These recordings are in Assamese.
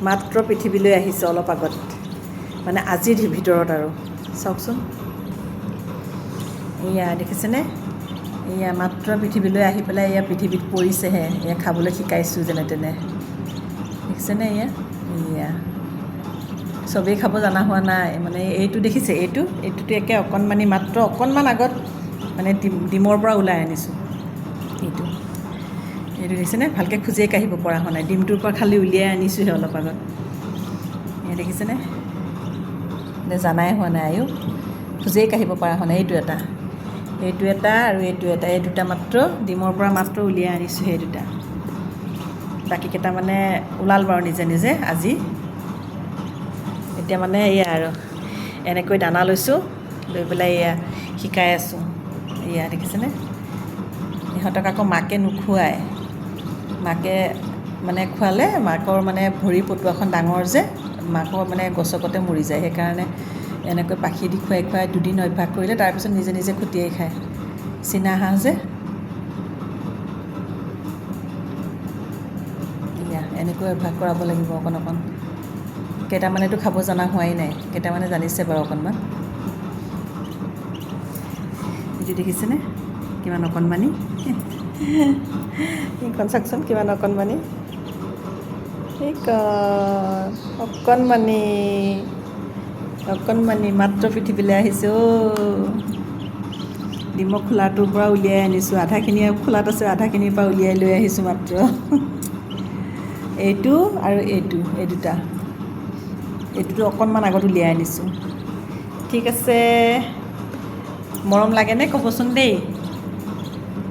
মাত্ৰ পৃথিৱীলৈ আহিছে অলপ আগত, মানে আজিৰ ভিতৰত আৰু চাওকচোন। এয়া দেখিছেনে, এয়া মাত্ৰ পৃথিৱীলৈ আহি পেলাই এয়া পৃথিৱীত পৰিছেহে। এয়া খাবলৈ শিকাইছোঁ যেনে তেনে, দেখিছেনে। এয়া চবেই খাব জনা হোৱা নাই, মানে এইটো দেখিছে, এইটোতো একে অকণমানি, মাত্ৰ অকণমান আগত মানে ডিমৰ পৰা ওলাই আনিছোঁ। এইটো দেখিছেনে, ভালকৈ খোজেই কাঢ়িব পৰা হোৱা নাই, ডিমটোৰ পৰা খালি উলিয়াই আনিছোঁহে অলপ আগত। এয়া দেখিছেনে, জানাই হোৱা নাই, খোজেই কাঢ়িব পৰা হোৱা নাই। এইটো এটা আৰু এইটো এটা, এই দুটা মাত্ৰ ডিমৰ পৰা মাত্ৰ উলিয়াই আনিছোঁ, সেই দুটা। বাকীকেইটা মানে ওলাল বাৰু নিজে নিজে আজি। এতিয়া মানে এয়া আৰু এনেকৈ দানা লৈছোঁ, লৈ পেলাই এয়া শিকাই আছোঁ। এয়া দেখিছেনে, ইহঁতক আকৌ মাকে নোখোৱায়, মাকে মানে খোৱালে মাকৰ মানে ভৰি পটুৱাখন ডাঙৰ যে, মাকৰ মানে গছকতে মৰি যায়। সেইকাৰণে এনেকৈ পাখি দি খুৱাই খুৱাই দুদিন অভ্যাস কৰিলে, তাৰপিছত নিজে নিজে খুটিয়াই খায়। চীনা হাঁহ যে, এয়া এনেকৈ অভ্যাস কৰাব লাগিব অকণ অকণ। কেইটামানেতো খাব জনা হোৱাই নাই, কেইটামানে জানিছে বাৰু অকণমান। এইটো দেখিছেনে কিমান অকণমানি, এইখন চাওকচোন কিমান অকণমানি, অকণমানি মাত্ৰ পৃথিৱীলৈ আহিছে। ডিমৰ খোলাটোৰ পৰা উলিয়াই আনিছোঁ, আধাখিনি খোলাত আছে, আধাখিনিৰ পৰা উলিয়াই লৈ আহিছোঁ মাত্ৰ। এইটো আৰু এইটো, এই দুটা, এইটোতো অকণমান আগত উলিয়াই আনিছোঁ। ঠিক আছে, মৰম লাগেনে ক'বচোন দেই।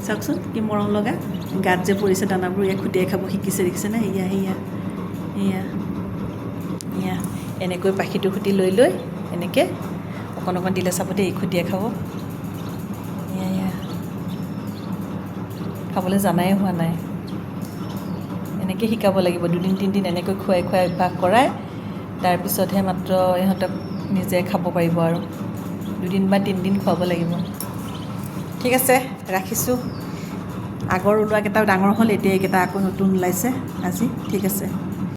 চাওকচোন কি মৰম লগা, গাত যে পৰিছে দানাবোৰ, এয়া খুটিয়াই খাব শিকিছে, দেখিছেনে। এয়া এনেকৈ পাখিটো খুটি লৈ লৈ এনেকৈ অকণ অকণ দিলে চাব দেই, খুটিয়াই খাব। এয়া খাবলৈ জানাই হোৱা নাই, এনেকৈ শিকাব লাগিব। 2-3 দিন এনেকৈ খুৱাই খুৱাই অভ্যাস কৰাই, তাৰপিছতহে মাত্ৰ ইহঁতক নিজে খাব পাৰিব আৰু। 2 বা 3 দিন খুৱাব লাগিব। ঠিক আছে, ৰাখিছোঁ। আগৰ ওলোৱাকেইটাও ডাঙৰ হ'ল, এতিয়া এইকেইটা আকৌ নতুন ওলাইছে আজি। ঠিক আছে।